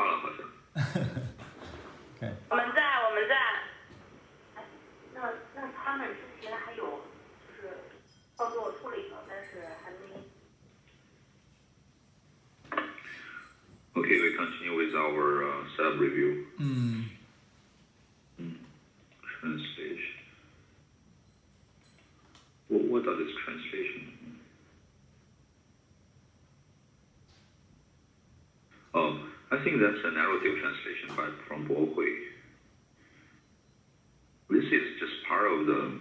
发了好像。OK。我们在。那他们之前还有就是操作处理了，但是还没。Okay, we continue with our sub review. Translation. What does this translation mean? Oh, I think that's a narrative translation from Bohui. This is just part of the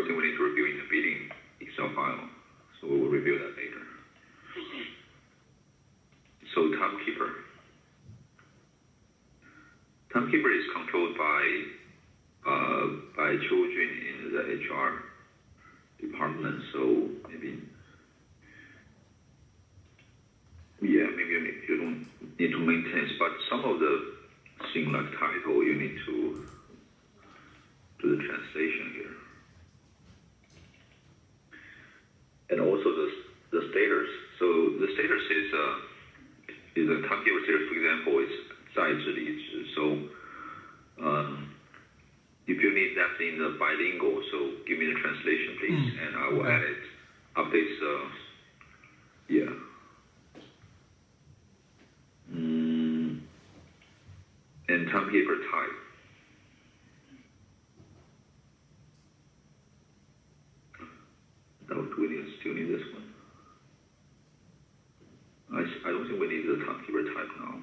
thing we need to review in the bidding Excel file. So we will review that later. So timekeeper is controlled by children in the HR department. So maybe you don't need to maintain, but some of the things like title you need to do the translation here, and also the status. So the status is a timekeeper status. For example, is 在职离职. So if you need that in the bilingual, so give me the translation, please, and I will add it. Updates. And timekeeper type. Do we still need this one? I don't think we need the timekeeper type now.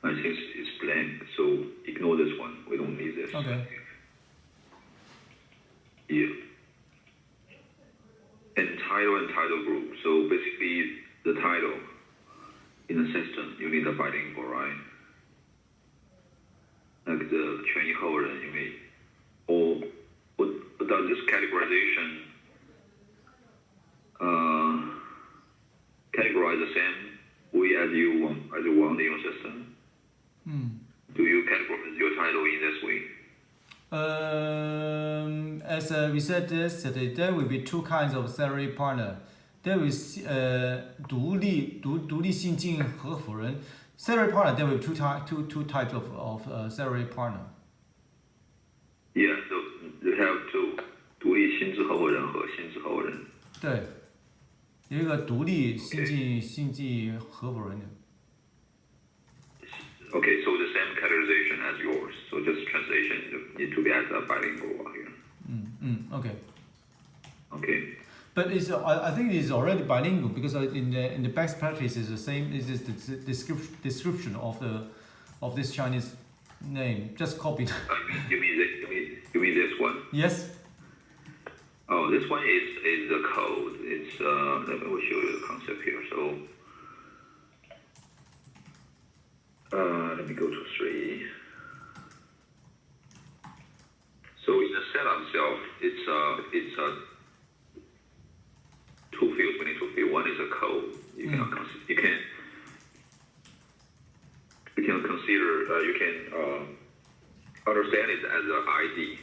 I think it's blank, so ignore this one. We don't need this. Okay. Yeah. And title group. So basically, the title in the system, you need a bilingual, right? Like the 权益后人, you may, or does this categorization categorize the same way as you want in your system? Do you categorize your title in this way? As we said yesterday, there will be two kinds of salary partner. There is 独立性进合伙人. Salary partner, there will be two types of salary partner. Yeah, so you have two. 独立薪资合伙人和薪资合伙人. 对，有一个独立性进合伙人的。Okay, so the same categorization as yours. So just translation need to be as a bilingual here. Okay. Okay. But I think it's already bilingual because in the best practice is the same. This is the description of this Chinese name. Just copied. You mean this one? Yes. Oh, this one is the code. It's let me show you the concept here. So. Let me go to 3. So in the setup itself, it's two fields we need to fill. One is a code. You can consider you can understand it as an ID.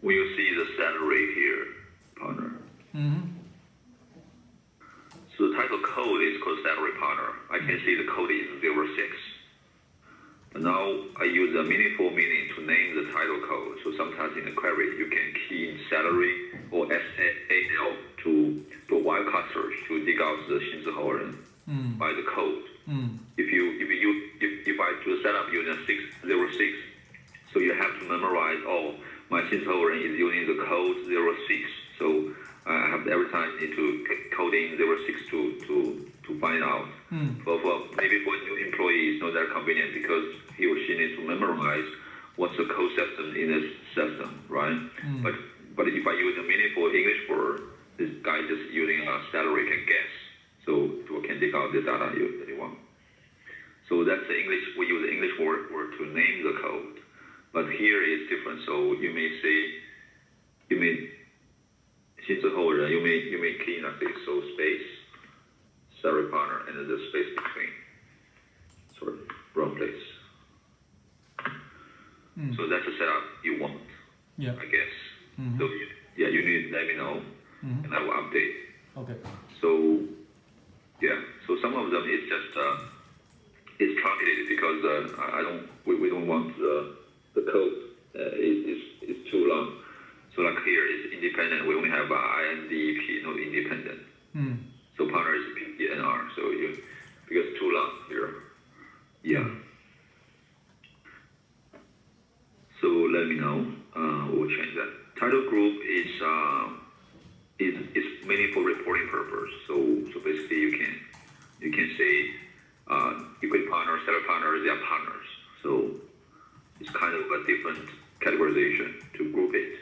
When you see the salary here, partner. So the title code is called salary partner. I can see the code is 06. But now I use a meaningful meaning to name the title code. So sometimes in the query you can key in salary or SAL to do a wildcard search to dig out the 薪资合伙人 by the code. If I do the setup using 606, so you have to memorize. Oh, my 薪资合伙人 is using the code 06. So I have every time need to code in 06 to find out. Maybe for a new employee, it's not that convenient because he or she needs to memorize what's the code system in this system, right? But if I use a meaningful English word, this guy just using a salary can guess. So can dig out the data you want. So that's the English. We use the English word to name the code, but here it's different. So you may say, you may 新之后人 you may key in like this. So space, salary partner, and then the space between. Sorry, wrong place. So that's the setup you want. Yeah. I guess. So yeah, you need to let me know, and I will update. Okay. So yeah, so some of them is just it's truncated because we don't want the code is too long. So like here is independent. We only have INDEP, not independent. So partner is PNR. So because it's too long here. Yeah. So let me know. We'll change that. Title group is mainly for reporting purpose. So basically you can say equity partners, seller partners, they are partners. So it's kind of a different categorization to group it.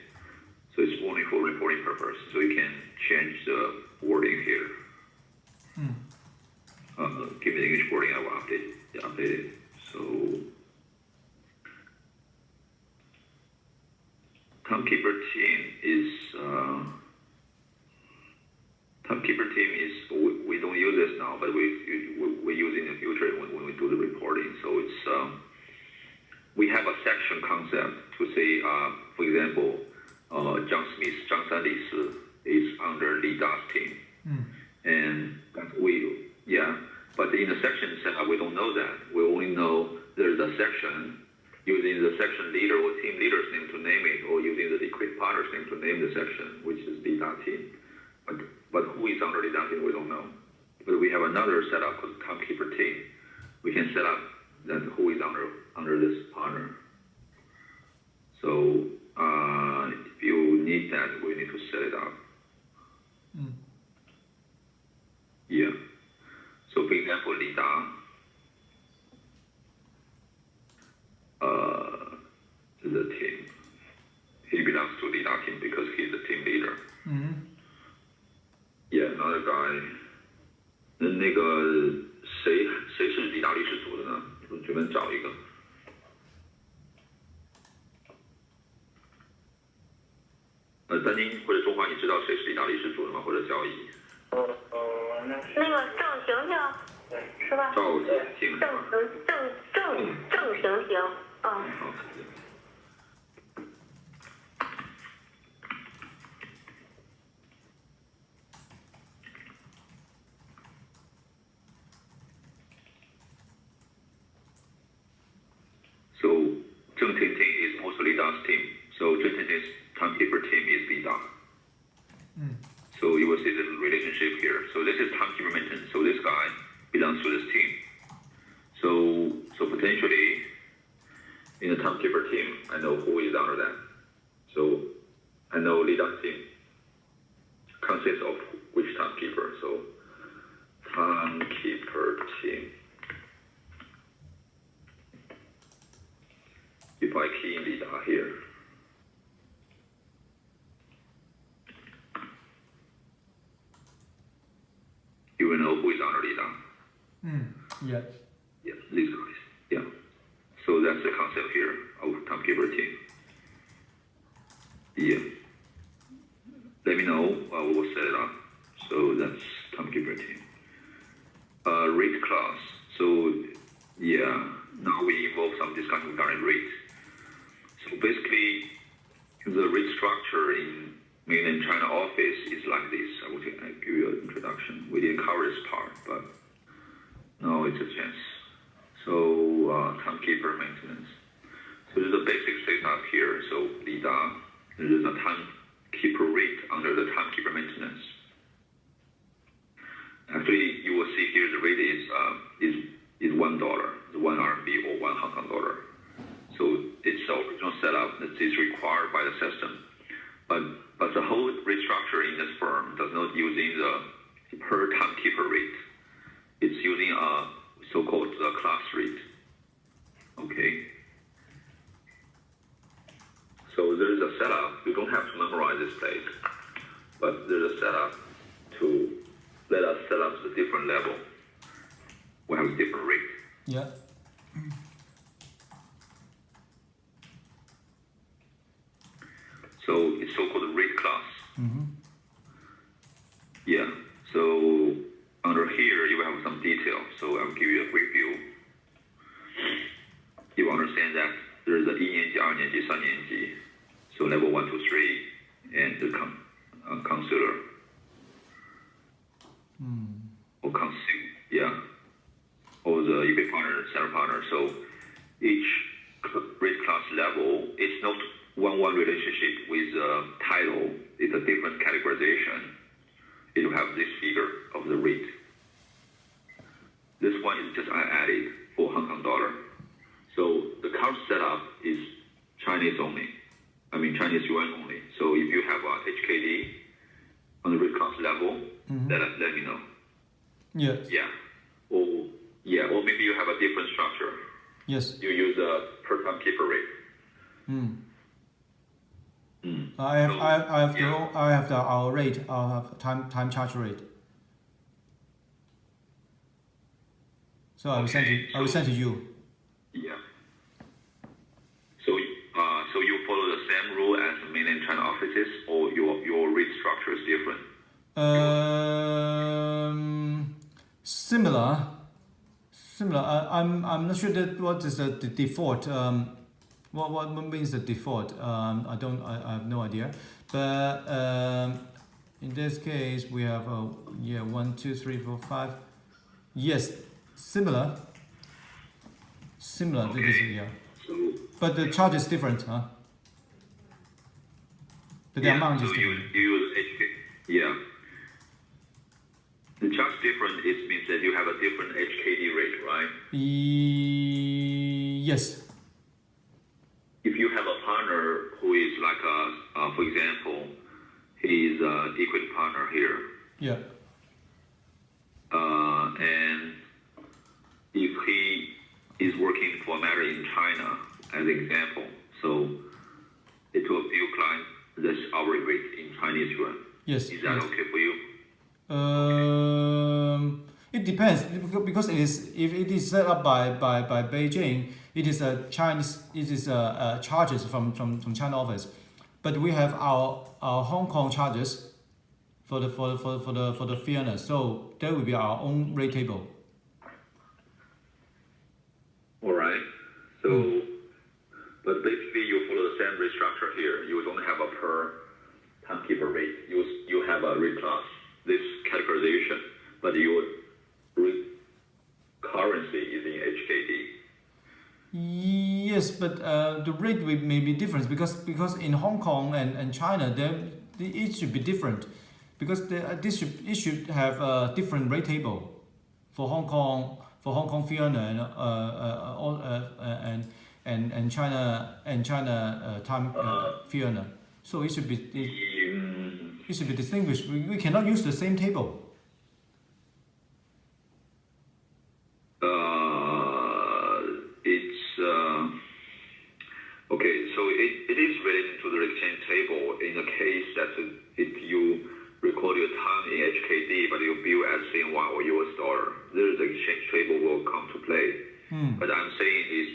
So it's only for reporting purpose. So you can change the wording here. Give me the English wording. I will update it. So timekeeper team is we don't use this now, but we use it in the future when we do the reporting. So it's we have a section concept to say, for example, John Sanli is under Li Da's team, and but in the section setup we don't know that. We only know there's a section. Using the section leader or team leader's name to name it, or using the equity partner's name to name the section, which is Lida team. But who is under Lida team, we don't know. But we have another setup called timekeeper team. We can set up that who is under this partner. So if you need that, we need to set it up. Yeah. So for example, Lida. The team. He belongs to Lida team because he's the team leader. Yeah, another guy. 那个谁是Lida历史组的呢？我随便找一个。丹妮或者中华，你知道谁是Lida历史组的吗？或者交易？那个郑婷婷，是吧？赵婷婷。郑婷婷，好。So Zheng Tingting is also Lida's team. So Zheng Tingting's timekeeper team is Lida. So you will see the relationship here. So this is timekeeper maintenance. So this guy belongs to this team. So potentially in the timekeeper team, I know who is under that. So I know Lida's team consists of which timekeeper. So timekeeper team. If I key in Lida here, you will know who is under Lida. Yeah. Yeah, these guys. Yeah. So that's the concept here of timekeeper team. Yeah. Let me know. We will set it up. So that's timekeeper team. Rate class. So yeah, now we involve some discussion regarding rate. So basically, the rate structure in mainland China office is like this. I will give you an introduction. We didn't cover this part, but now it's a chance. So timekeeper maintenance. So there's a basic setup here. So Lida, there is a timekeeper rate under the timekeeper maintenance. Actually, you will see here the rate is $1, it's $1 RMB or $1 Hong Kong dollar. So it's the original setup that is required by the system. But the whole rate structure in this firm does not using the per timekeeper rate. It's using a so-called class rate. Okay. So there's a setup. You don't have to memorize this place, but there's a setup to let us set up the different level. Yeah. So it's so-called rate class. Mm-hmm. Yeah. So under here you have some detail. So I'll give you a quick view. You understand that there's a 一年级、2年级、3年级. So level 1 to 3 and the consular. Or consul, yeah. Or the EP partner, center partner. So each rate class level is not one-one relationship with title. It's a different categorization. It will have this figure of the rate. This one is just I added for Hong Kong dollar. So the current setup is Chinese only. I mean Chinese yuan only. So if you have a HKD on the rate class level, let me know. Yes. Yeah. Or maybe you have a different structure. Yes. You use a per time keeper rate. I have our rate. I have time charge rate. So I will send to you. Yeah. So you follow the same rule as mainland China offices, or your rate structure is different? Similar. I'm not sure that what is the default. What means the default? I have no idea. But in this case, we have 1, 2, 3, 4, 5. Yes, similar. Okay. This is, but the charge is different, huh? But the amount is different. You use HK. Yeah. The charge different. It means that you have a different HKD rate, right? Yes. If you have a partner who is like for example, he's an equity partner here. Yeah. And if he is working for a matter in China, as an example, so it will bill client this hourly rate in Chinese yuan. Yes. Is that okay for you? It depends because if it is set up by Beijing, it is a Chinese. It is charges from China office, but we have our Hong Kong charges for the fairness. So that will be our own rate table. All right. So, but basically you follow the same rate structure here. You don't have a per timekeeper rate. You have a rate class, this categorization, but your currency is in HKD. Yes, but the rate may be different because in Hong Kong and China, it should be different because it should have a different rate table for Hong Kong Fiona and China time Fiona. So it should be distinguished. We cannot use the same table. Okay, so it is related to the exchange table in the case that if you record your time in HKD but you bill as CNY or US dollar, the exchange table will come to play. But I'm saying is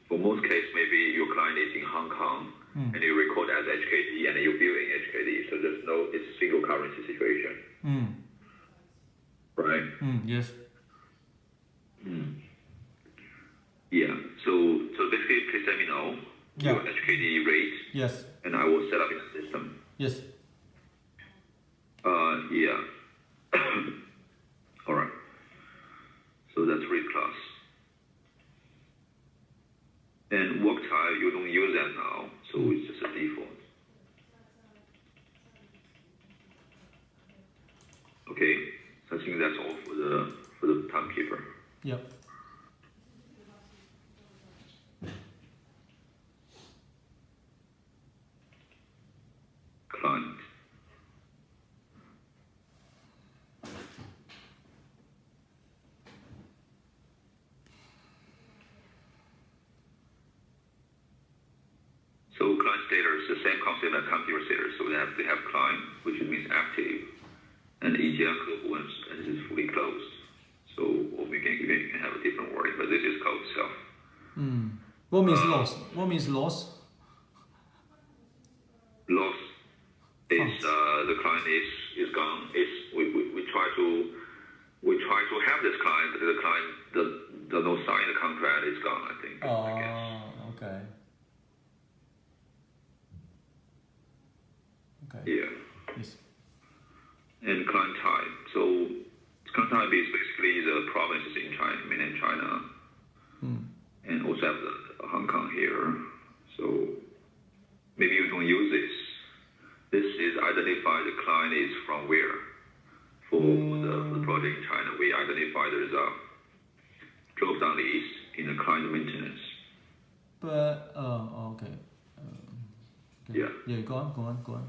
for most cases maybe your client is in Hong Kong and you record as HKD and you bill in HKD, so it's a single currency situation. Right? Yes. Yeah. So basically, please let me know your HKD rate. Yes. And I will set up in the system. Yes. Yeah. All right. So that's rate class. And work type, you don't use that now, so it's just a default. Okay. So I think that's all for the timekeeper. Yep. Client. So client status, the same concept as timekeeper status. So they have client, which means active, and EGM code once and this is fully closed. So or you can have a different wording, but this is code. What means loss? What means loss? Loss is the client is gone. We try to have this client, but the client does not sign the contract. It's gone. I think. I guess. Okay. Okay. Yeah. Yes. And client type. So client type is basically the provinces in China, mainland China, and also have the Hong Kong here. So maybe we don't use this. This is identify the client is from where. For the project in China, we identify there's a drop down list in the client maintenance. But okay. Okay. Yeah. Yeah. Go on.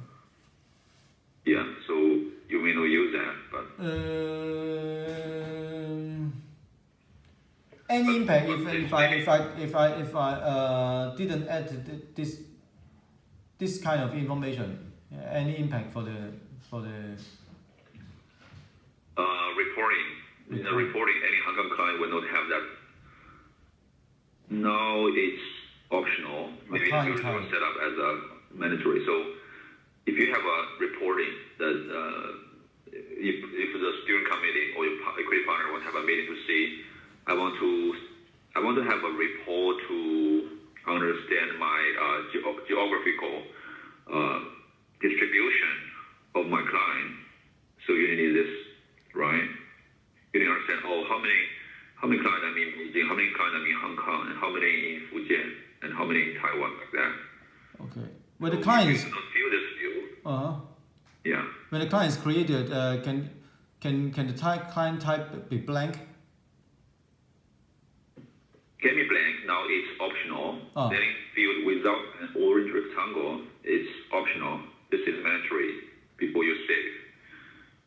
Yeah. So you may not use that, but any impact if I didn't add this kind of information? Any impact for the reporting. In the reporting, any Hong Kong client will not have that. Now it's optional. Maybe in the future we'll set up as a mandatory. So if you have a reporting that if the steering committee or your equity partner want to have a meeting to see, I want to have a report to understand my geographical distribution of my client. So you need this, right? You need to understand, how many clients I'm in Beijing, how many clients I'm in Hong Kong, and how many in Fujian, and how many in Taiwan, like that. Okay. When the client is feel this view. Yeah. When the client is created, can the client type be blank? Can be blank. Now it's optional. Then field without an orange rectangle, it's optional. This is mandatory before you save.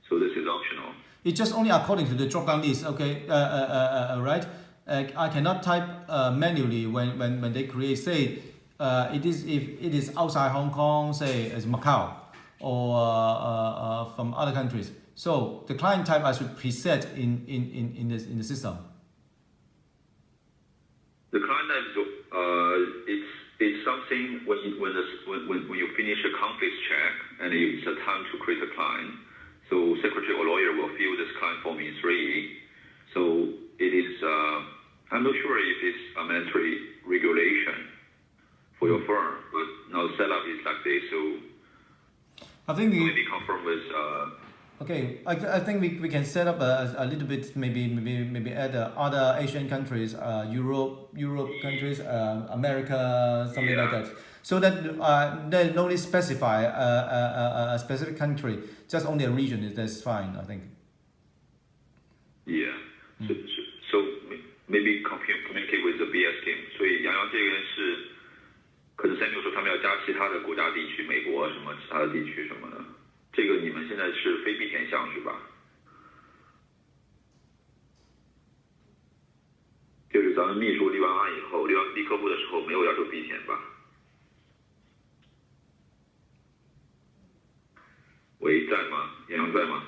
So this is optional. It's just only according to the drop-down list, okay? Right? I cannot type manually when they create. Say, it is if it is outside Hong Kong, say as Macau, or from other countries. So the client type I should preset in the system. The client type, it's something when you finish a conflict check and it's a time to create a client. So secretary or lawyer will fill this client form in 3. So it is, I'm not sure if it's a mandatory regulation for your firm, but now the setup is like this. So I think maybe confirm with. Okay, I think we can set up a little bit, maybe add other Asian countries, Europe countries, America, something like that. So that they no need specify a specific country, just only a region. That's fine, I think. Yeah. So maybe communicate with the BS team. 所以洋洋这个人是，可是Samuel说他们要加其他的国家地区，美国什么其他的地区什么的。这个你们现在是非必填项是吧？就是咱们秘书立完案以后，立客户的时候没有要求必填吧？喂，在吗？洋洋在吗？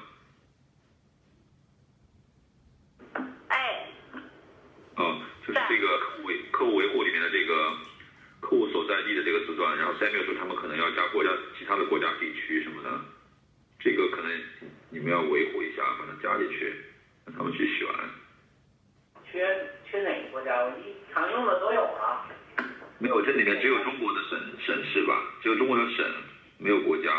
就是这个客户维护里面的这个客户所在地的这个字段，然后Samuel说他们可能要加其他的国家地区什么的。这个可能你们要维护一下，把它加进去，让他们去选。缺哪个国家？你常用的都有啊。没有，这里面只有中国的省市吧？只有中国的省，没有国家。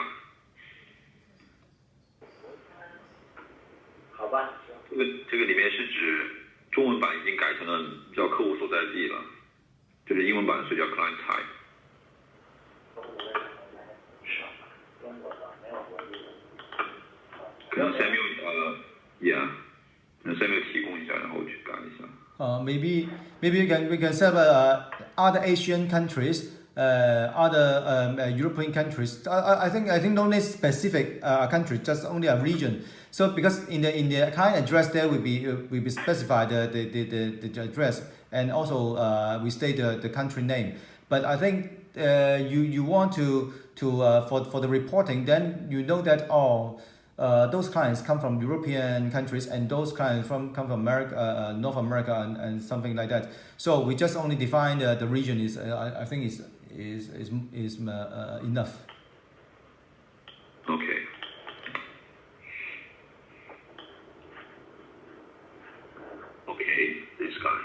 好吧。这个里面是指中文版已经改成了叫客户所在地了，就是英文版所以叫 client type。可能Samuel Samuel 提供一下，然后我去改一下。Maybe we can set up other Asian countries, other European countries. I think no need specific country, just only a region. So because in the client address there will be specified the address, and also we state the country name. But I think you want to for the reporting, then you know that those clients come from European countries, and those clients come from America, North America, and something like that. So we just only define the region is I think is enough. Okay. Okay, this guy.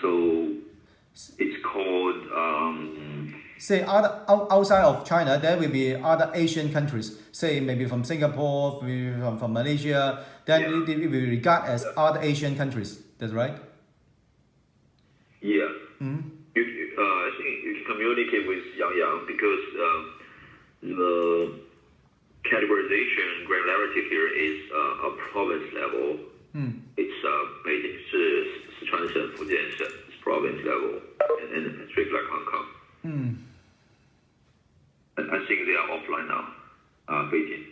So it's called. Say outside of China, there will be other Asian countries. Say maybe from Singapore, from Malaysia. Then Yeah. it will be regarded as other Asian countries. That's right. Yeah. Mm-hmm. I think you can communicate with Yang because the categorization granularity here is a province level. It's Beijing 是四川省、福建省 province level, and Pacific like Hong Kong. And I think they are offline now, Beijing,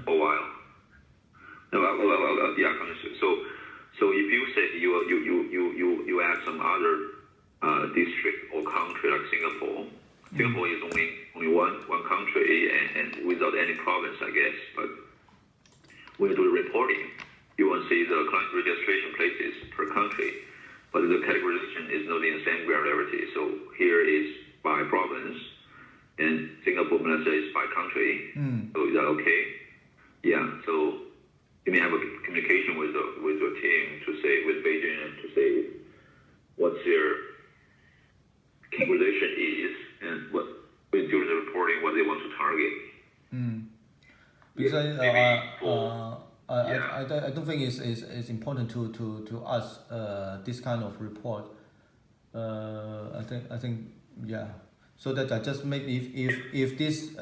for a while. No, yeah, so if you say you add some other district or country like Singapore, Singapore is only one country and without any province, I guess. But when you do the reporting, you won't see the client registration places per country, but the categorization is not in the same granularity. So here is by province, and Singapore, Malaysia is by country. So is that okay? Yeah. So you may have a communication with your team to say with Beijing and to say what their categorization is and what during the reporting what they want to target. Because Yeah, I don't think it's important to us this kind of report. I think yeah. So that I just maybe if this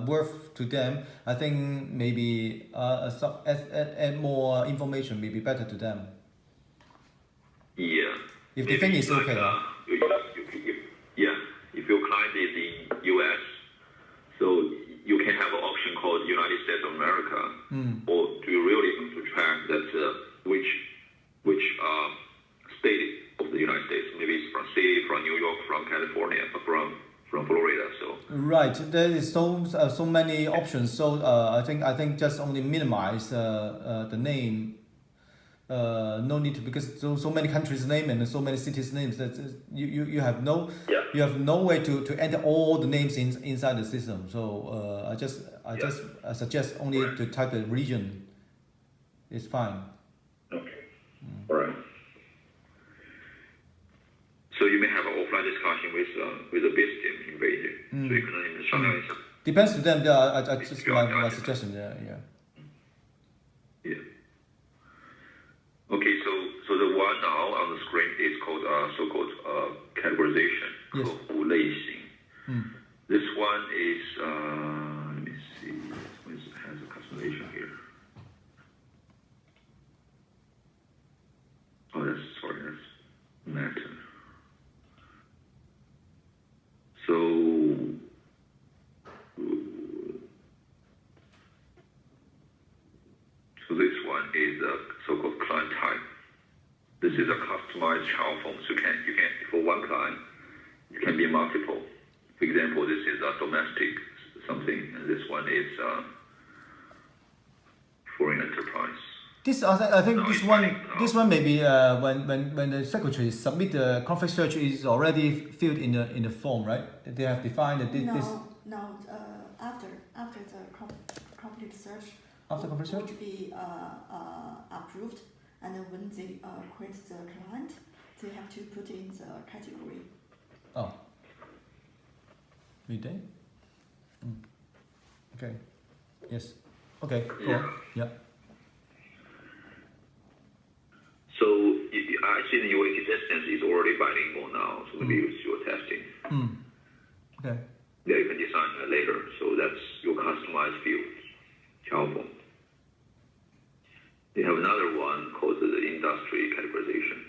worth to them, I think maybe add more information may be better to them. Yeah. If they think it's like, okay. Yeah. If your client is in U.S., so you can have an option called United States of America, or do you really want to track that which state of the United States? Maybe it's from city, from New York, from California, from Florida. So right, there is so many options. So I think just only minimize the name. No need to, because so many countries' name and so many cities' names that you have no way to enter all the names inside the system. So I suggest only to type the region. It's fine. okay, all right. So you may have an offline discussion with the business team in Beijing. So you can 商量一下. Depends to them. Yeah, I just my suggestion. Yeah. Yeah. Okay, so the one now on the screen is called so-called categorization. Yes. 客户类型. This one is let me see. This one has a customization here. Oh, that's matter. So this one is a so-called client type. This is a customized child form. So you can for one client, you can be multiple. For example, this is a domestic something, and this one is foreign enterprise. I think this one maybe when the secretary submit the conflict search is already filled in the form, right? They have defined that this. No. After the conflict search. After conflict search. Would be approved, and then when they create the client, they have to put in the category. Oh. We did. Okay. Yes. Okay. Go on. Yeah. So actually, the UAT distance is already bilingual now. So maybe it's your testing. Okay. Yeah, you can design that later. So that's your customized field, child form. We have another one called the industry categorization.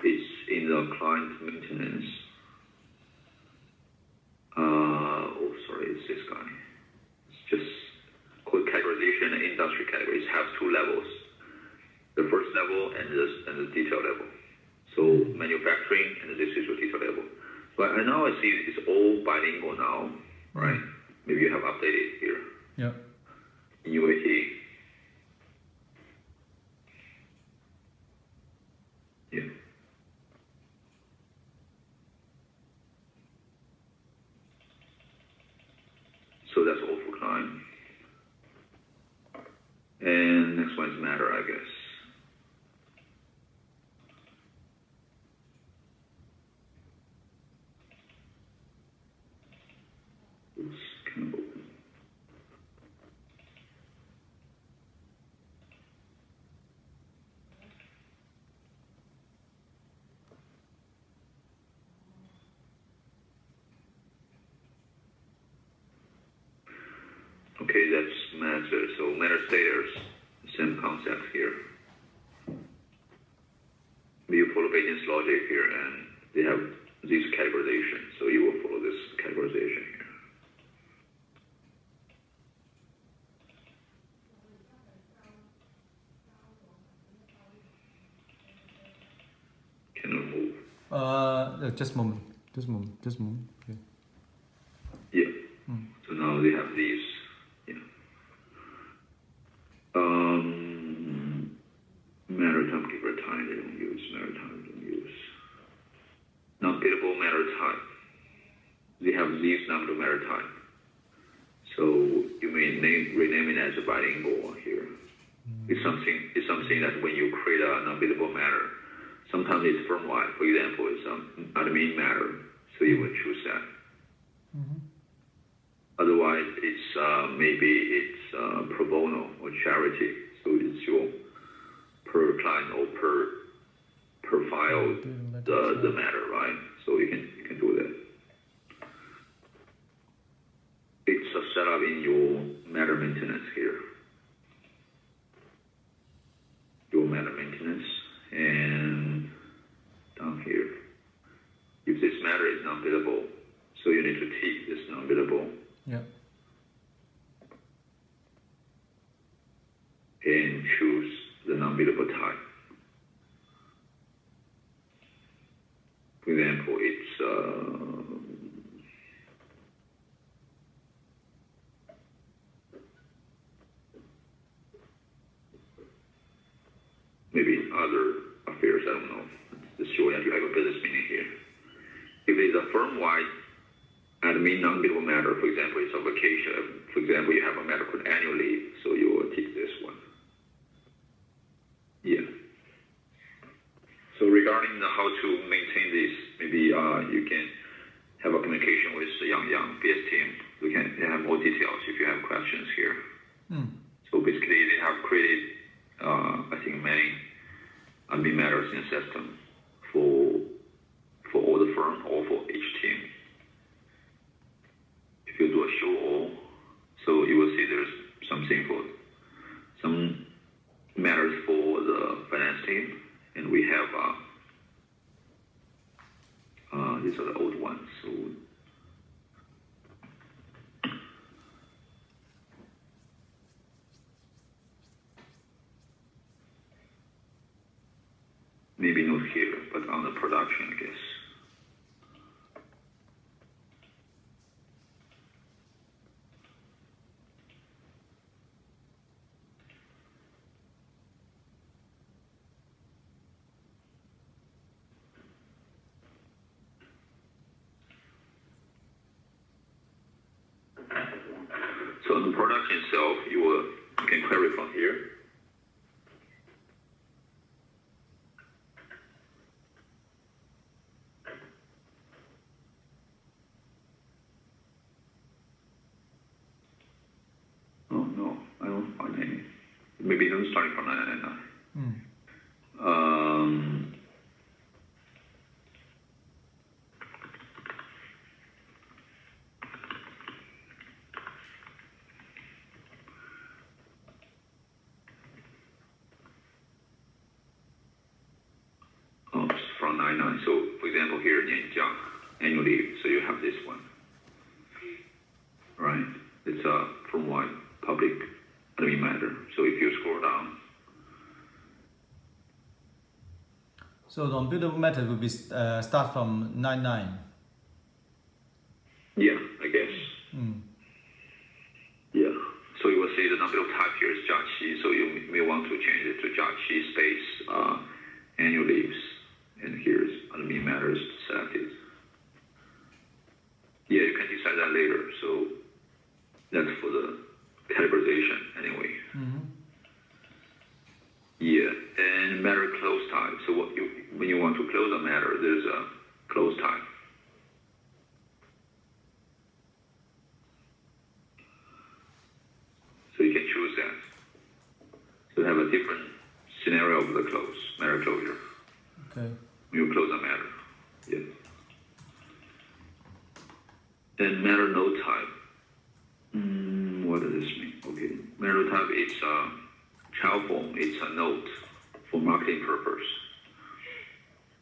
It's in the client maintenance. It's this guy. It's just called categorization and industry categories. It has two levels. The first level and the detail level. So manufacturing and this is your detail level. But I now I see it's all bilingual now, right? maybe you have updated here Yeah. in UAT. Yeah. So that's all for client. And next one is matter, I guess. Oops, kind of open. Okay, that's matter. So matter staters, same concept here. You follow Bayesian's logic here, and they have this categorization. So you will follow this categorization here. Can you move? Just a moment. Okay. Yeah. So now they have these. Yeah. Matter time giver time they don't use. Matter time they don't use. Non-bidable matter type. They have these number matter type. So you may rename it as a bilingual here. It's something that when you create a non-bidable matter, sometimes it's firm-wide. For example, it's admin matter, so you will choose that. Otherwise, it's maybe it's pro bono or charity, so it's your per client or per file the matter, right? So you can do that. It's a setup in your matter maintenance here. Your matter maintenance, and down here, if this matter is non-billable, so you need to tick this non-billable. Yeah. And choose the non-billable type. For example, it's maybe other affairs, I don't know. Just showing that you have a business meaning here. If it's a firm-wide admin non-billable matter, for example, it's a vacation. For example, you have a matter called annual leave, so you will tick this one. Yeah. So regarding how to maintain this, maybe you can have a communication with the Yang BS team. We can have more details if you have questions here. So basically, they have created, I think, many admin matters in the system for all the firm or for each team. If you do a show all, so you will see there's something for some matters for the finance team, and we have these are the old ones. So maybe not here, but on the production, I guess. So on the production itself, you can query from here. Oh no, I don't find any. Maybe I'm starting from 999. From 99. So for example, here Nianjiang annual leave. So you have this one, right? It's a firm-wide public admin matter. So if you scroll down, So the unbillable method will be start from 99. yeah, I guess. Yeah, and matter close type. So when you want to close a matter, there's a close type. So you can choose that. So have a different scenario of the matter closure. Okay. When you close a matter. Yeah. And matter node type. What does this mean? Okay. Matter type is child form. It's a node for marketing purpose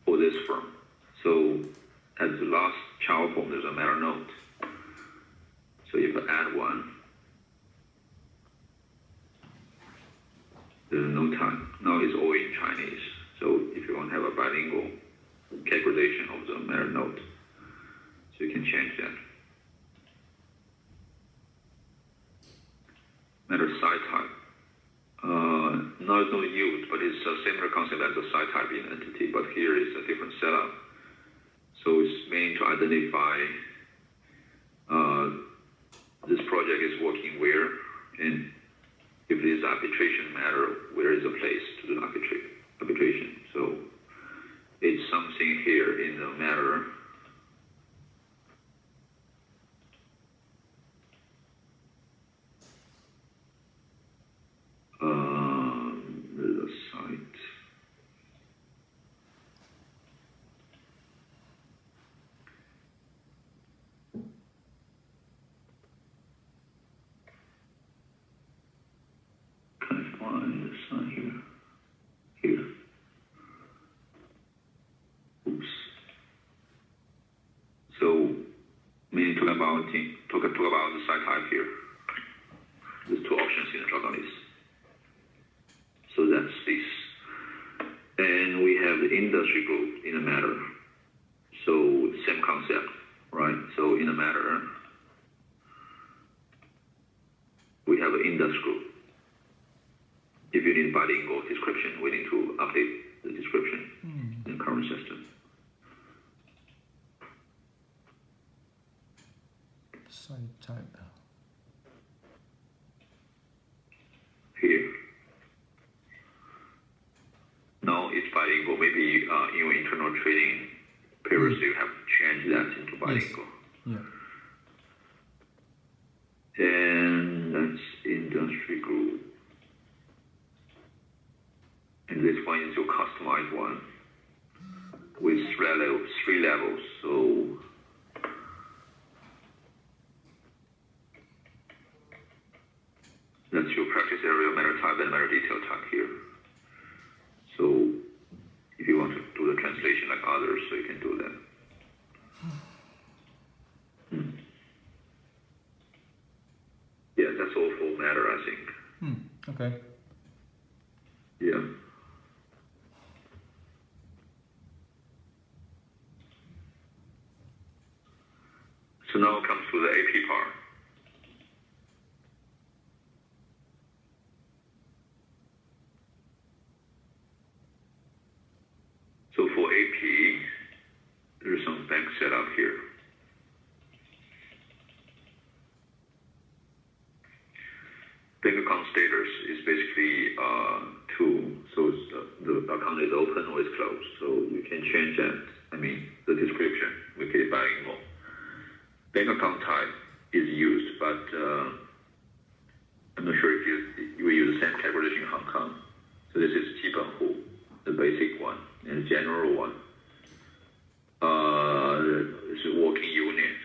for this firm. So as the last child form, there's a matter node. So if I add one, there's no time. Now it's all in Chinese. So if you want to have a bilingual categorization of the matter node, so you can change that. Matter site type. Now it's not used, but it's a similar concept as a site type in entity, but here it's a different setup. So it's meant to identify this project is working where, and if it is arbitration matter, where is the place to do arbitration. So it's something here in the matter. There's a site. Can I find the site here? Here. Oops. So, we talk about the site type here. There's two options in the drop-down list. So that's this. And we have the industry group in a matter. So same concept, right? So in a matter, we have an industry group. If you need bilingual description, we need to update the description in the current system. Site type. Here. Now it's bilingual. Maybe in your internal training previously you have changed that into bilingual. Yes. Yeah. And that's industry group. And this one is your customized one with three levels. So that's your practice area, matter type, and matter detail type here. So if you want to do the translation like others, so you can do that. Yeah, that's all for matter, I think. Okay. Yeah. So now it comes to the AP part. So for AP, there's some bank setup here. Bank account status is basically two. So it's the account is open or it's closed. So you can change that. The description. Make it bilingual. Bank account type is used, but I'm not sure if you will use the same categorization in Hong Kong. So this is 基本户, the basic one, and the general one. It's a working unit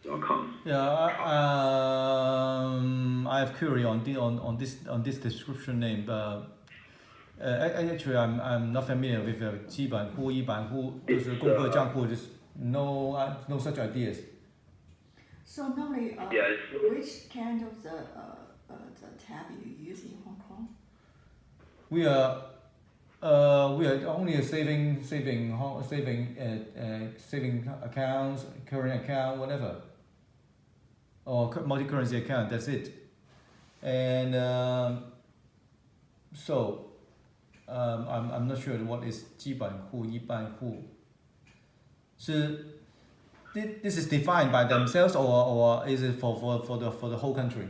account. Yeah, I have query on this description name, but actually I'm not familiar with 基本户、一般户，就是公客账户, just no such ideas. So normally, Yes. which kind of the tab you use in Hong Kong? We are only a saving accounts, current account, whatever, or multi-currency account. That's it. And so I'm not sure what is 基本户、一般户. This is defined by themselves, or is it for the whole country?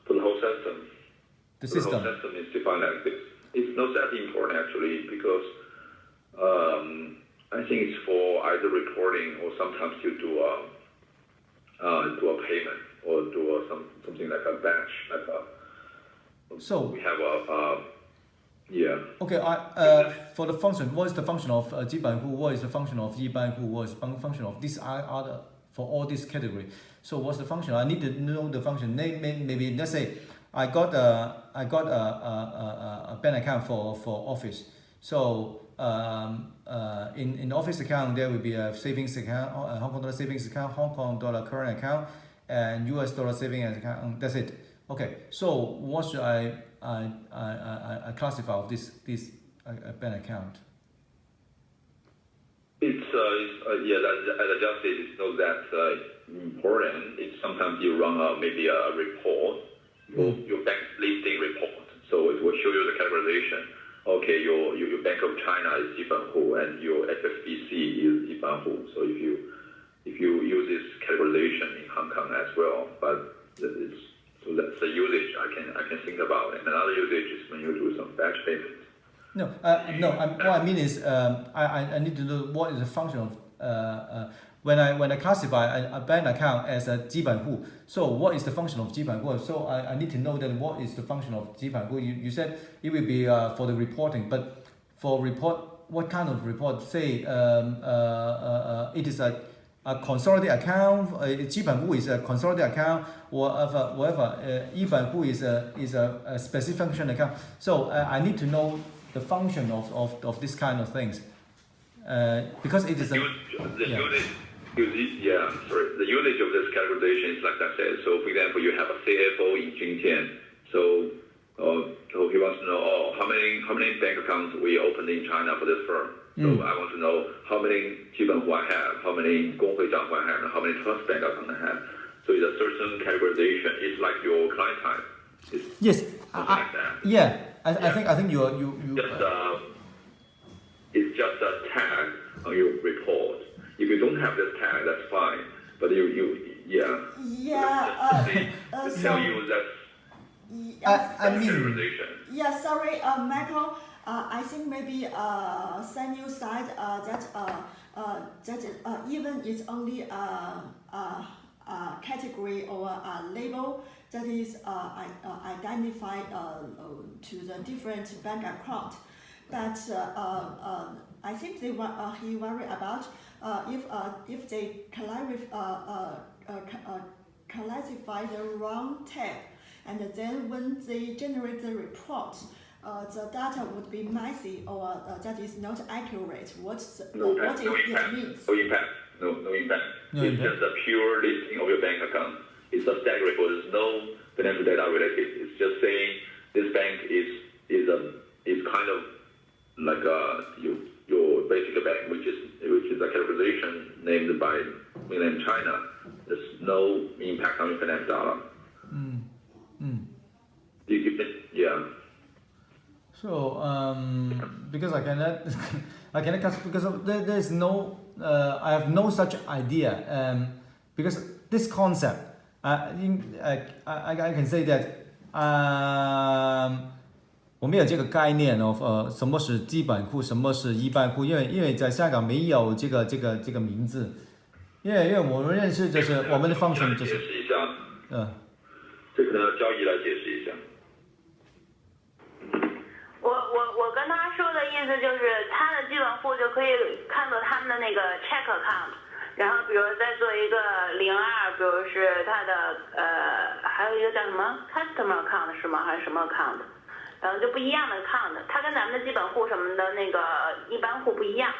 For the whole system. the The whole system. system is defined like this. It's not that important actually because I think it's for either reporting or sometimes you do a payment or do something like a batch, like So we have a yeah. okay, for the function, what is the function of 基本户? What is the function of 一般户? What is the function of this other for all this category? So what's the function? I need to know the function. Maybe let's say I got a bank account for office. So in office account there will be a savings account, Hong Kong dollar savings account, Hong Kong dollar current account, and US dollar savings account. That's it. Okay. So what should I classify of this bank account? It's yeah, as I just said, it's not that important. It's sometimes you run maybe a report, your bank listing report. So it will show you the categorization. Okay, your Bank of China is 基本户 and your FSBC is 一般户. So if you use this categorization in Hong Kong as well, but so that's the usage I can think about. And another usage is when you do some batch payments. No. What I mean is, I need to know what is the function of when I classify a bank account as a 基本户. So what is the function of 基本户? So I need to know that what is the function of 基本户. You said it will be for the reporting, but for report, what kind of report? Say it is a consolidated account. 基本户 is a consolidated account, or whatever. 一本户 is a specific function account. So I need to know the function of this kind of things, because it is a The usage of this categorization is like I said. So, for example, you have a CFO in Jingtian. So he wants to know, how many bank accounts we opened in China for this firm. So I want to know how many 基本户I have, how many 公会账户I have, and how many trust bank accounts I have. So it's a certain categorization. It's like your client type. yes. Like that. Yeah. I think you. It's just a tag on your report. If you don't have this tag, that's fine. But yeah. To tell you that I mean. categorization. Yeah, sorry, Michael. I think maybe Samuel said that even it's only a category or a label that is identified to the different bank account. But I think he worried about if they classify the wrong tag, and then when they generate the report, the data would be messy or that is not accurate. What it means? No impact. It's just a pure listing of your bank account. It's a static report. There's no financial data related. It's just saying this bank is kind of like your basic bank, which is a categorization named by mainland China. There's no impact on your financial data. Yeah. So because I cannot because there's no I have no such idea because this concept I can say that 我没有这个概念 of 什么是基本户，什么是一般户，因为在香港没有这个名字，因为我们认识就是我们的 function 就是解释一下，这个呢交易来解释一下。我跟他说的意思就是他的基本户就可以看作他们的那个 check account， 然后比如再做一个02，比如是他的还有一个叫什么 customer account 是吗？还是什么 account？ 然后就不一样的 account， 它跟咱们的基本户什么的那个一般户不一样。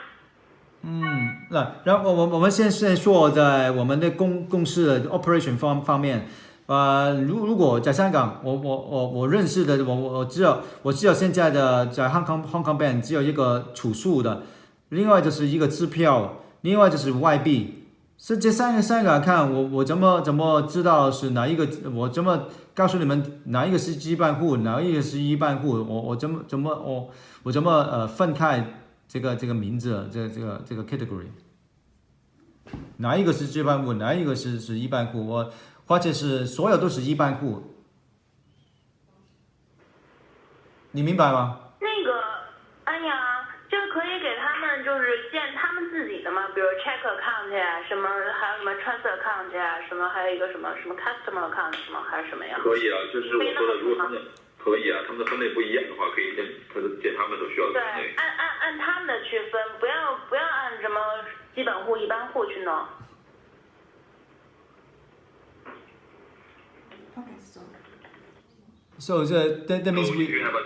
那然后我们现在说在我们的公司的 operation 方面。如果在香港，我认识的，我知道现在的在 Hong Kong Bank 只有一个储蓄的，另外就是一个支票，另外就是外币。是这三个看我怎么知道是哪一个？我怎么告诉你们哪一个是基本户，哪一个是一般户？我怎么分开这个名字这个 category？ 哪一个是基本户，哪一个是一般户？或者是所有都是一般户。你明白吗？那个，哎呀，就可以给他们就是建他们自己的嘛，比如 check account 呀，什么还有什么 transfer account 呀，什么还有一个什么 customer account 什么还是什么呀？可以啊，就是我说的，如果他们可以啊，他们的分类不一样的话，可以建他们所需要的对，分类。按他们的区分，不要按什么基本户、一般户去弄。Okay, so. So that means So if you have a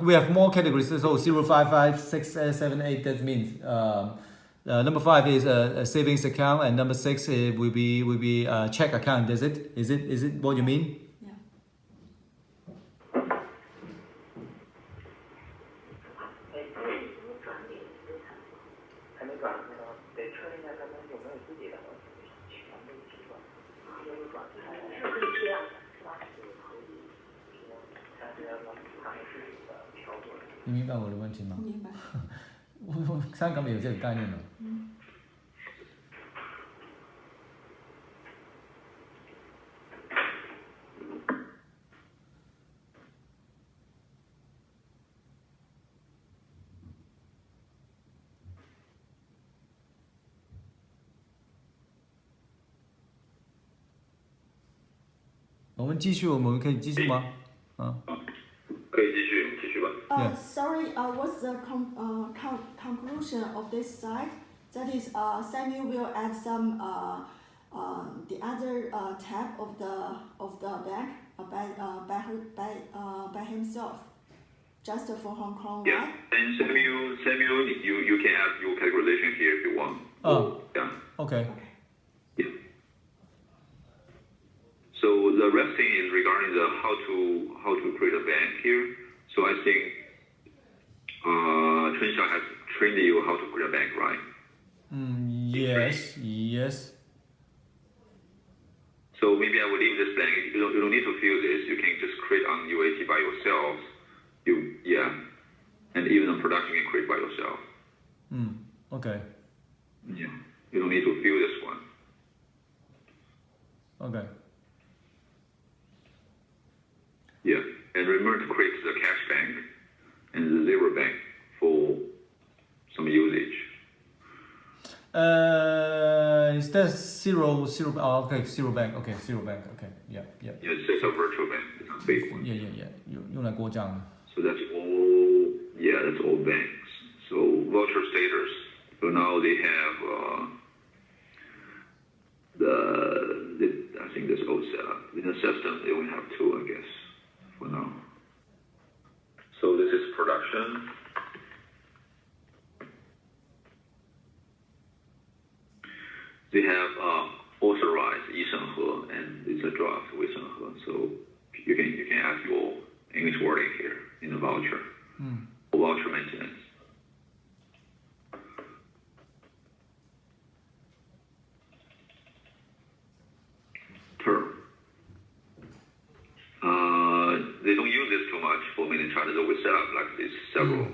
we have more categories. So 0, 5, 5, 6, 7, 8. That means number 5 is a savings account, and number 6 will be a check account. Is it what you mean? Yeah. You 明白我的问题吗？明白。我香港没有这个概念的。我们继续，我们可以继续吗？可以继续吧。Yeah. Sorry, what's the conclusion of this slide? That is, Samuel will add some the other tab of the bank by himself, just for Hong Kong, Yeah, right? and Samuel, you can add your categorization here if you want. Oh. Yeah. Okay. Yeah. So the rest thing is regarding the how to create a bank here. So I think Chunxia has trained you how to create a bank, right? Yes. So maybe I will leave this blank. You don't need to fill this. You can just create on UAT by yourself. And even on production you can create by yourself. Okay. Yeah. You don't need to fill this one. Okay. Yeah. And remember to create the cash bank and the zero bank for some usage. Is that zero? Oh, okay, zero bank. Okay, zero bank. Okay, yeah. Yeah, it's just a virtual bank. It's not a big one. Yeah. 用来过账。 So that's all banks. So voucher status. So now they have I think this old setup. In the system they only have 2, I guess, for now. So this is production. They have authorized 一审核 and it's a draft 未审核. So you can add your English wording here in the voucher. For voucher maintenance. Term. They don't use this too much for many charges. We set up like this several.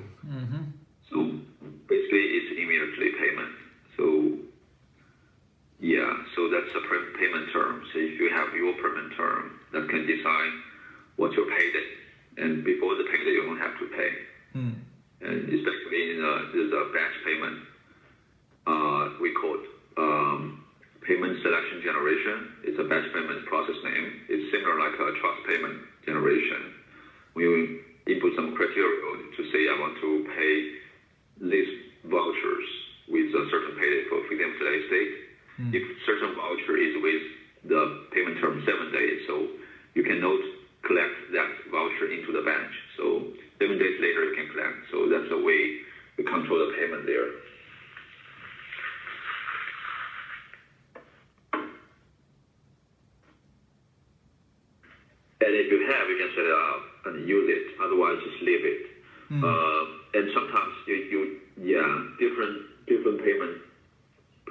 So basically it's immediately payment. So that's a payment term. So if you have your payment term, that can decide what's your payday. And before the payday, you don't have to pay. And especially in the batch payment, we call it payment selection generation. It's a batch payment process name. It's similar like a trust payment generation. When you input some criteria to say I want to pay these vouchers with a certain payday for example today's date. If certain voucher is with the payment term 7 days, so you cannot collect that voucher into the batch. So 7 days later you can collect. So that's the way we control the payment there. And if you have, you can set it up and use it. Otherwise, just leave it. And sometimes different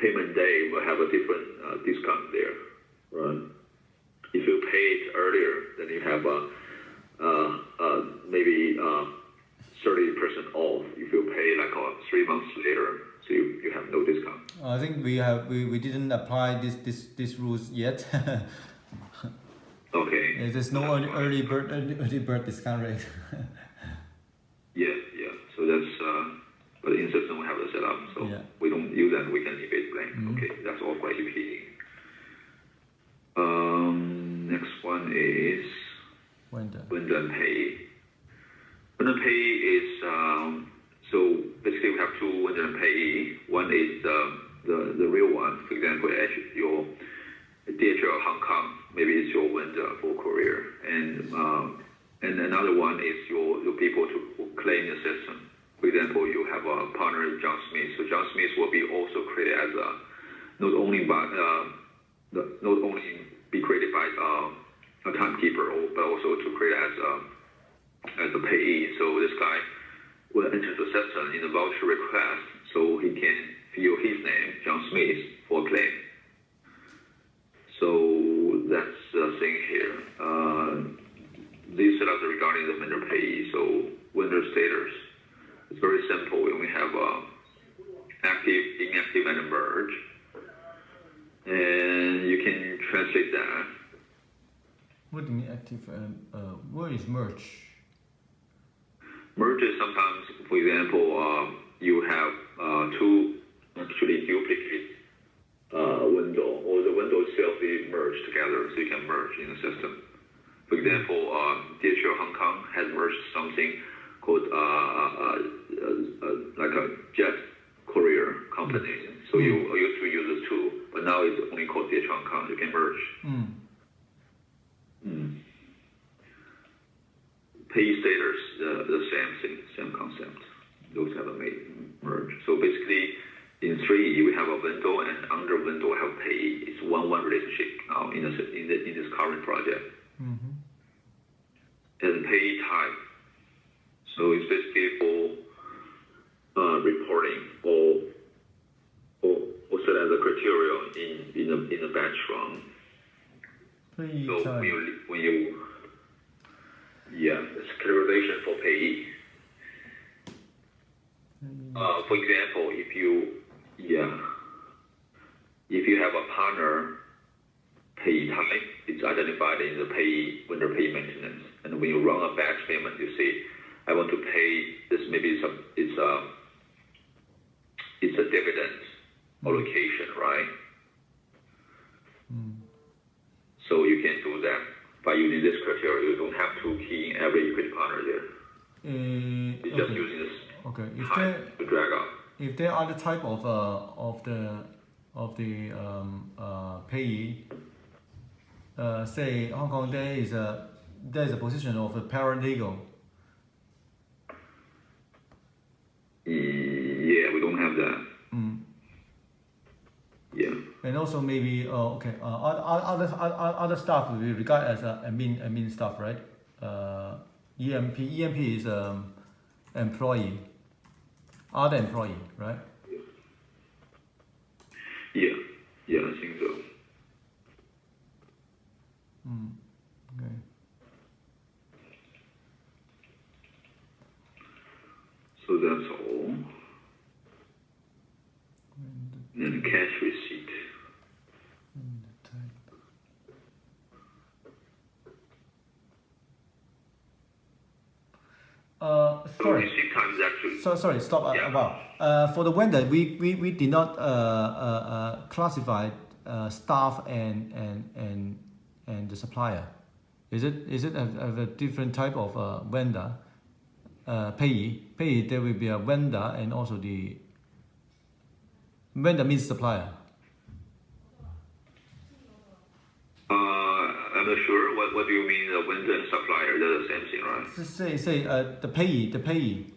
payment day will have a different discount there, right? If you pay it earlier, then you have maybe 30% off. If you pay like 3 months later, so you have no discount. I think we didn't apply this rules yet. Okay. There's no early bird discount rate. Yeah. So that's but in system we have the setup, so Yeah. we don't use that. We can leave it blank. Okay, that's all for EP. Next one is Vendor. Vendor and pay. Vendor pay is so basically we have two vendor and payee. One is the real one. For example, your DHL Hong Kong, maybe it's your vendor for courier, and another one is your people who claim the system. For example, you have a partner, John Smith. So John Smith will be also created as not only be created by a timekeeper, but also to create as a payee. So this guy will enter the system in the voucher request, so he can fill his name, John Smith, for claim. So that's the thing here. These setups are regarding the vendor payee. So vendor status. It's very simple. We only have active, inactive, and merge. And you can translate that. What do you mean active and what is merge? Merge is sometimes, for example, you have two actually duplicate window, or the window itself be merged together, so you can merge in the system. For example, DHL Hong Kong has merged something called like a jet courier company. So you used to use the two, but now it's only called DHL Hong Kong. You can merge. Pay status, the same thing, same concept. Those have a merge. So basically, in 3, we have a window, and under window we have pay. It's one-one relationship now in this current project. And pay type. So it's basically for reporting or set as a criteria in the batch run. Pay So type. when you it's categorization for payee. For example, if you have a partner payee type, it's identified in the payee vendor pay maintenance. And when you run a batch payment, you say, I want to pay this. Maybe it's a dividend allocation, right? So you can do that by using this criteria. You don't have to key in every equity partner there. You're just using this type to drag out. If there are the type of the payee, say Hong Kong, there is a position of a paralegal. Yeah, we don't have that. Yeah. And also maybe other staff will be regarded as admin staff, right? EMP is employee, other employee, right? Yeah, I think so. Okay. So that's all. And cash receipt. Sorry. Receipt time is actually. Sorry. Stop. Yeah. For the vendor, we did not classify staff and the supplier. Is it a different type of vendor? Payee. There will be a vendor, and also the vendor means supplier. I'm not sure. What do you mean? The vendor and supplier, they're the same thing, right? Say the payee.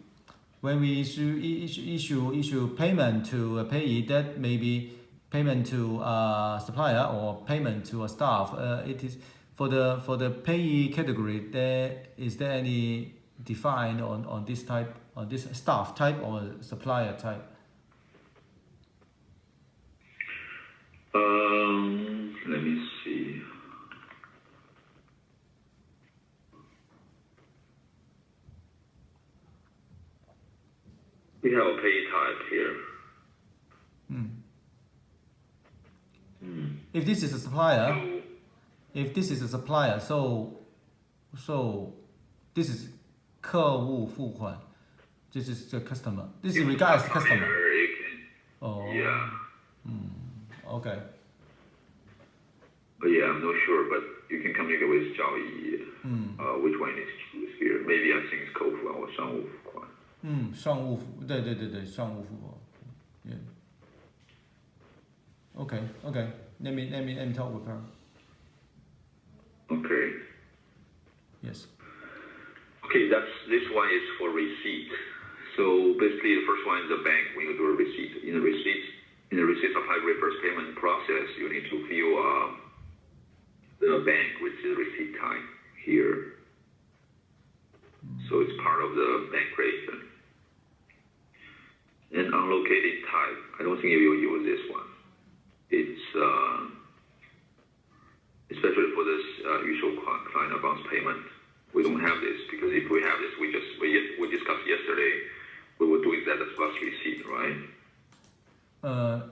When we issue payment to a payee, that may be payment to a supplier or payment to a staff. It is for the payee category. Is there any defined on this type, on this staff type or supplier type? Let me see. We have a pay type here. If this is a supplier, if this is a supplier, so this is 客户付款, this is the customer. This is regarded as customer. Oh. Yeah. Okay. But yeah, I'm not sure, but you can communicate with 交易, which one is choose here. Maybe I think it's 客户付款 or 商务付款. 商务付，对，商务付款. Yeah. Okay. Let me talk with her. Okay. Yes. Okay, this one is for receipt. So basically, the first one is the bank. When you do a receipt, in the receipt supply reverse payment process, you need to fill the bank, which is receipt type here. So it's part of the bank creation. And unlocated type, I don't think you will use this one. It's especially for this usual client advance payment. We don't have this because if we have this, we discussed yesterday. We will do it as a plus receipt, right?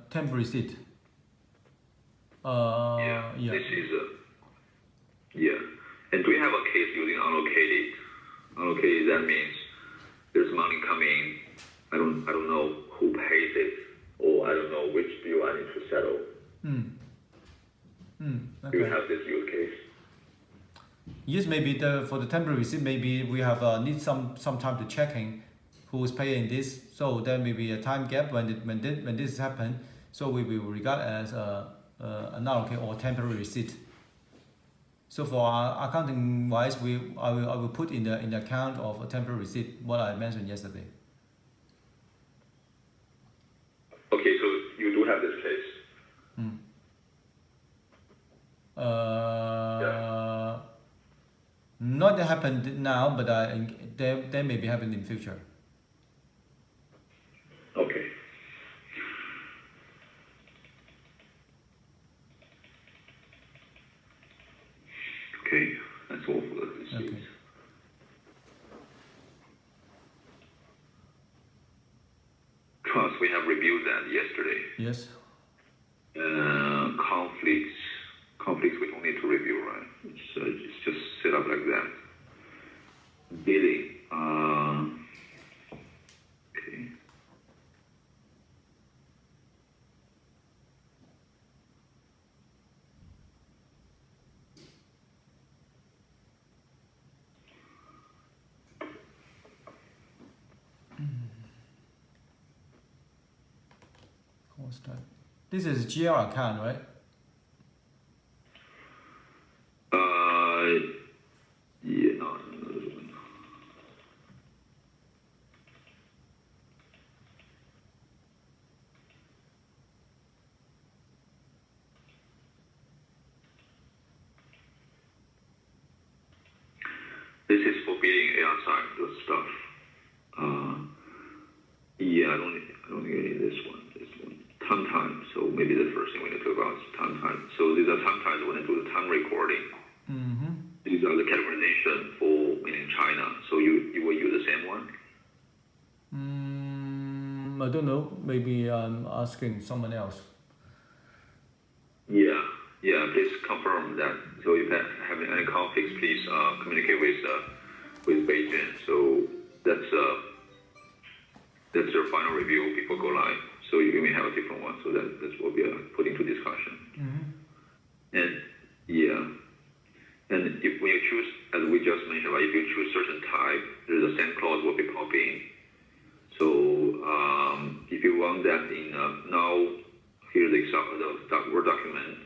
Temp receipt. Yeah. This is yeah. And do we have a case using unlocated? Unlocated, that means there's money coming. I don't know who pays it, or I don't know which bill I need to settle. Okay. Do you have this use case? Yes, maybe for the temporary receipt, maybe we have need some time to checking who is paying this. So there may be a time gap when this happen. So we will regard as an unallocated or temporary receipt. So for our accounting wise, I will put in the account of a temporary receipt what I mentioned yesterday. Okay, so you do have this case. Not that happened now, but they may be happening in future. Okay. Okay, that's all for the receipts. Okay. Trust, we have reviewed that yesterday. Yes. Conflicts we don't need to review, right? It's just set up like that. Billing. Okay. This is GL account, right? Yeah, no. This is for billing outside the stuff. Yeah, I don't think I need this one. Time. So maybe the first thing we need to talk about is time. So these are times when we do the time recording. These are the categorization for in China. So you will use the same one? I don't know. Maybe I'm asking someone else. Yeah. Please confirm that. So if you have any conflicts, please communicate with Beijing. So that's their final review before go live. So you may have a different one. So that's what we are putting to discussion. And yeah. And if when you choose, as we just mentioned, right, if you choose certain type, there's a same clause will be popping. So if you want that in now, here the example, the Word document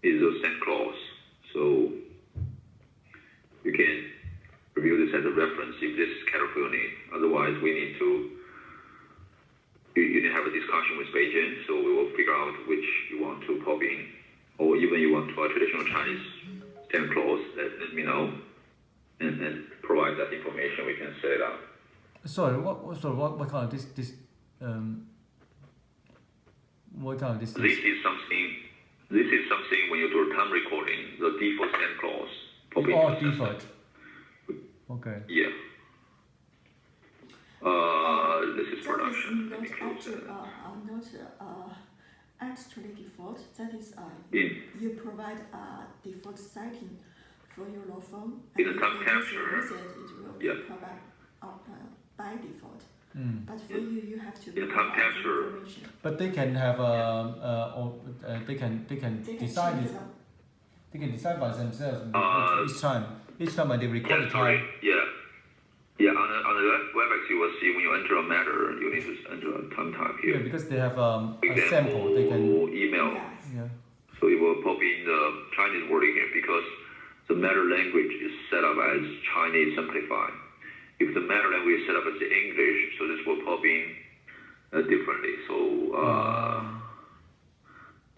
is a same clause. So you can review this as a reference if this is careful you need. Otherwise, we need to you need to have a discussion with Beijing. So we will figure out which you want to pop in, or even you want to a traditional Chinese same clause. Let me know, and provide that information. We can set it up. Sorry, what kind of this what kind of this? This is something when you do a time recording, the default same clause. Default. Okay. Yeah. This is production. That is not actually default. That is, In you provide a default setting for your law firm. In the if time the capture, user uses it, it will be yeah. provided by default. Mm. But for you, you have to In the time provide the capture, information. But they can have they can They can decide change it. them. They can decide by themselves each time when they record yeah, the sorry, time. yeah. On the WebEx, you will see when you enter a matter, you need to enter a time type Yeah, here. because they have For a example, sample. They can. email. Yes. Yeah. So it will pop in the Chinese wording here because the matter language is set up as Chinese simplified. If the matter language is set up as English, so this will pop in differently.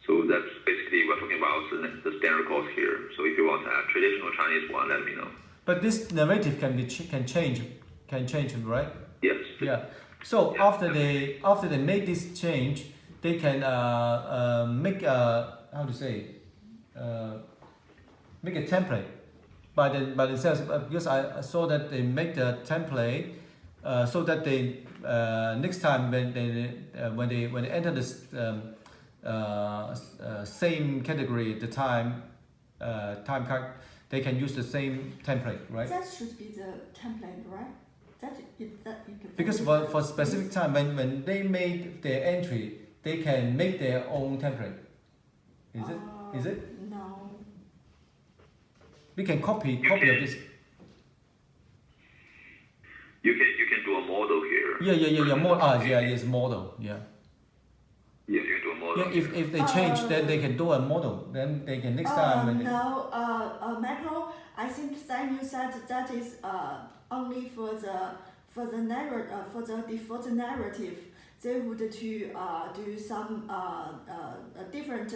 So that's basically we're talking about the standard calls here. So if you want to add traditional Chinese one, let me know. But this narrative can change, right? Yes. Yeah. So Yeah. after they make this change, they can make how to say make a template by themselves, because I saw that they make the template so that they next time when they enter this same category, the time card, they can use the same template, right? That should be the template, right? Because for specific time when they make their entry, they can make their own template. Is it? No. We can copy of this. You can do a model here. Yeah. Yes, model. Yeah. Yes, you can do a model. Yeah. If they change, then they can do a model. Then they can next time. When Michael, I think Sam, you said that is only for the default narrative. They would do some different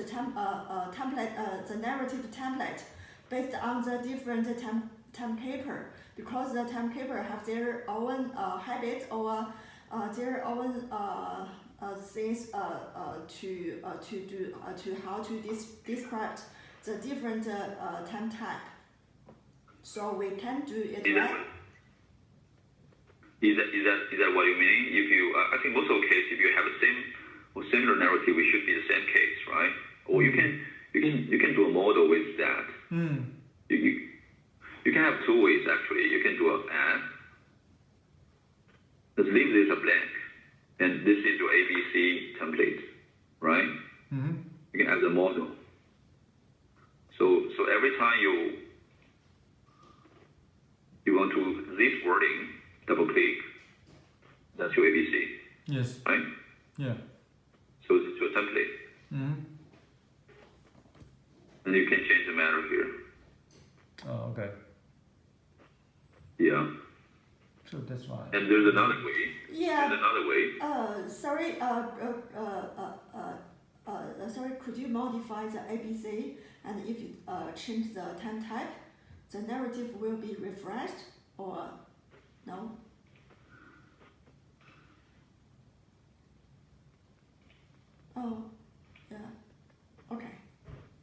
template, the narrative template based on the different timekeeper, because the timekeeper have their own habits or their own things to how to describe the different time type. So we can do it right. Is that what you mean? If you, I think most of the case, if you have the same or similar narrative, it should be the same case, right? Or you can do a model with that. Mm. You can have two ways actually. You can do an add. Let's leave this a blank, and this is your ABC template, right? Mm-hmm. You can add the model. So every time you want to this wording, double click. That's your ABC. Yes. Right? Yeah. So it's your template. Mm-hmm. And you can change the matter here. Oh, okay. Yeah. So that's fine. And there's another way. Yeah. There's another way. Sorry. Sorry. Could you modify the ABC, and if you change the time type, the narrative will be refreshed or no? Oh, yeah. Okay.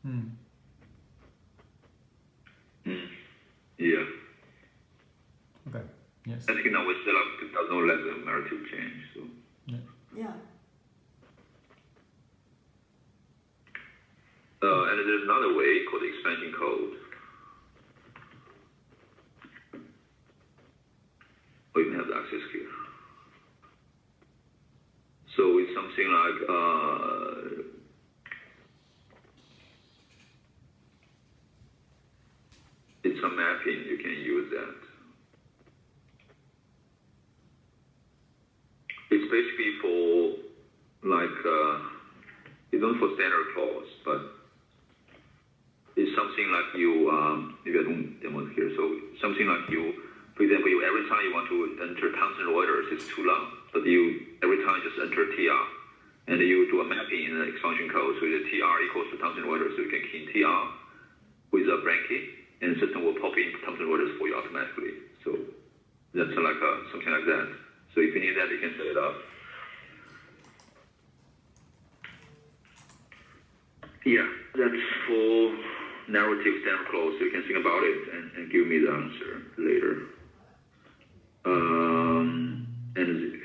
Hmm. Yeah. Okay. Yes. I think now we set up does not let the narrative change. So. Yeah. And there's another way called expansion code. Or you can have the access here. So it's something like it's a mapping. You can use that. It's basically for like it's not for standard clause, but it's something like you maybe I don't demo it here. So something like you, for example, every time you want to enter Thomson Reuters, it's too long, but you every time just enter TR, and you do a mapping in the expansion code, so the TR equals to Thomson Reuters, so you can key in TR with a bracket, and the system will pop in Thomson Reuters for you automatically. So that's like something like that. So if you need that, you can set it up. Yeah, that's for narrative standard clause, so you can think about it and give me the answer later. And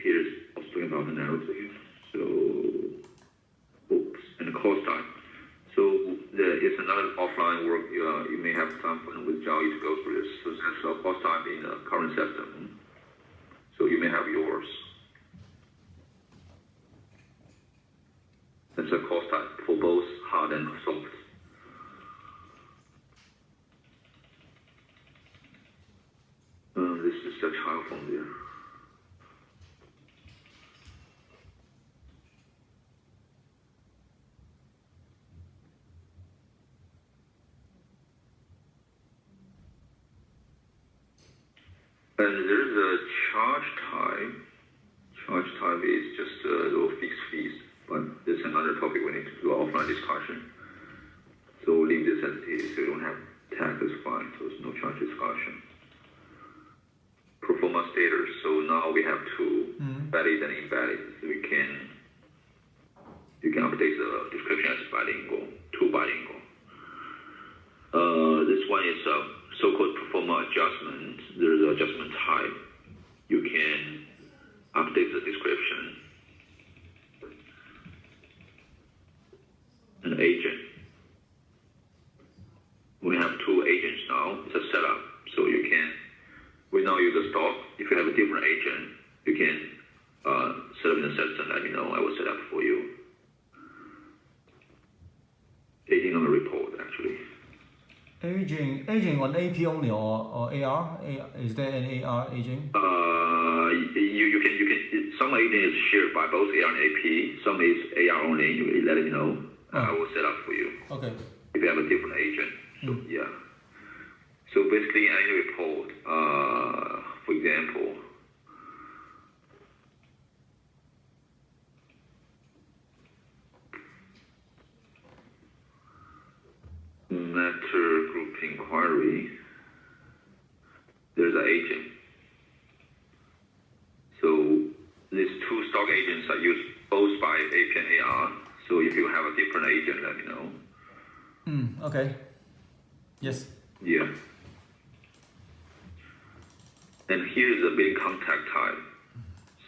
here's also talking about the narrative. So, oops, and the Conf and with Zhao to go through this. So that's a cost type in the current system. So you may have yours. That's a cost type for both hard and soft. This is the child phone there. And there's a charge type. Charge type is just a little fixed fees, but there's another topic we need to do offline discussion. So leave this as it is. So you don't have tag is fine. So there's no charge discussion. Performance status. So now we have two valid and invalid. So you can update the description as bilingual, two bilingual. This one is so-called performer adjustment. There's an adjustment type. You can update the description. An agent. We have two agents now. It's a setup. So you can, we now use a stock. If you have a different agent, you can set up in the system. Let me know. I will set up for you. Agent on the report, actually. Aging on AP only or AR? Is there an AR aging? You can. Some agent is shared by both AR and AP. Some is AR only. You let me know. I will set up for you. Okay. If you have a different agent. So yeah. So basically, any report, for example, matter group inquiry, there's an agent. So these two stock agents are used both by AP and AR. So if you have a different agent, let me know. Okay. Yes. Yeah. And here's the billing contact type.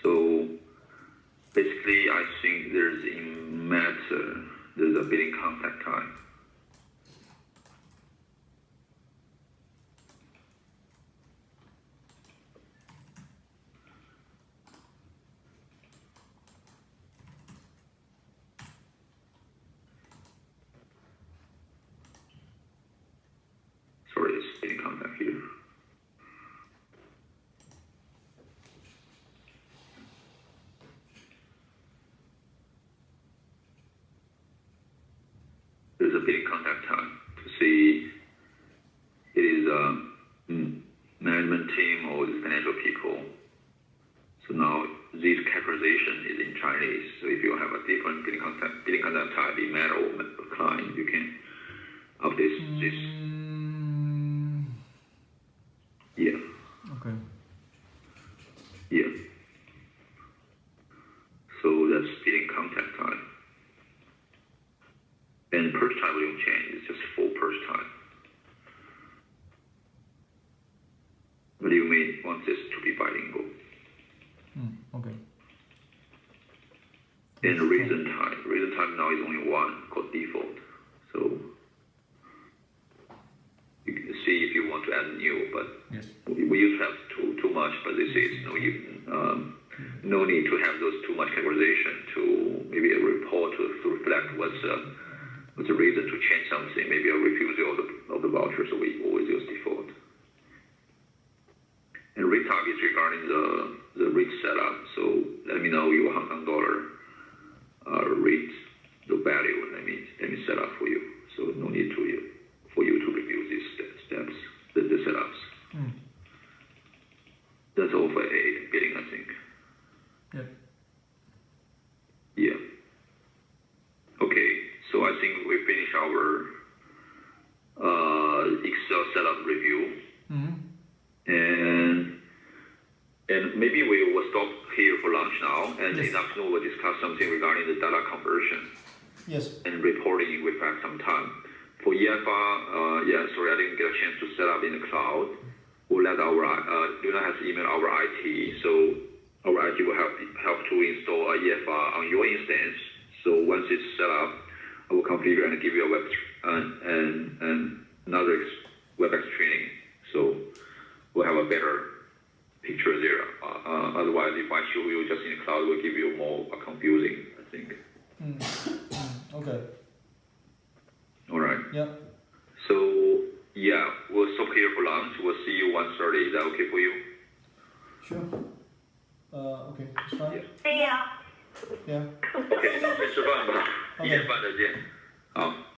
So basically, I think there's in matter, there's a billing contact type. Sorry, it's billing contact here. There's a billing contact time to see it is management team or the financial people. So now this categorization is in Chinese. So if you have a different billing contact type in matter or client, you can update this. Yeah. Okay. Yeah. So that's billing contact time. And purge time we don't change, it's just full purge time. But you may want this to be bilingual. Okay. And reason time now is only one, called default. So you can see if you want to add new, but yes. we used to have too much, but this is no need to have those too much categorization to maybe a report to reflect what's the reason to change something, maybe a refusal of the voucher, so we always use default. And rate type is regarding the rate setup, so let me know your Hong Kong dollar rate, the value, let me set up for you. So no need for you to review these steps, the setups. That's all for a bidding, I think. Yep. Yeah. Okay. So I think we finished our Excel setup review, and maybe we will stop here for lunch now, and yes. in the afternoon we'll discuss something regarding the data conversion. Yes. And reporting. We have some time for EFR. Sorry, I didn't get a chance to set up in the cloud. We'll let our Luna has emailed our IT, so our IT will help to install a EFR on your instance. So once it's set up, I will configure and give you a web and another WebEx training, so we'll have a better picture there. Otherwise, if I show you just in the cloud, it will give you more confusing, I think. Okay. All right. Yeah. So yeah, we'll stop here for lunch. We'll see you 1:30. Is that okay for you? Sure. Okay, it's fine. 可以啊。 Yeah. OK，先吃饭吧，1点半再见。好。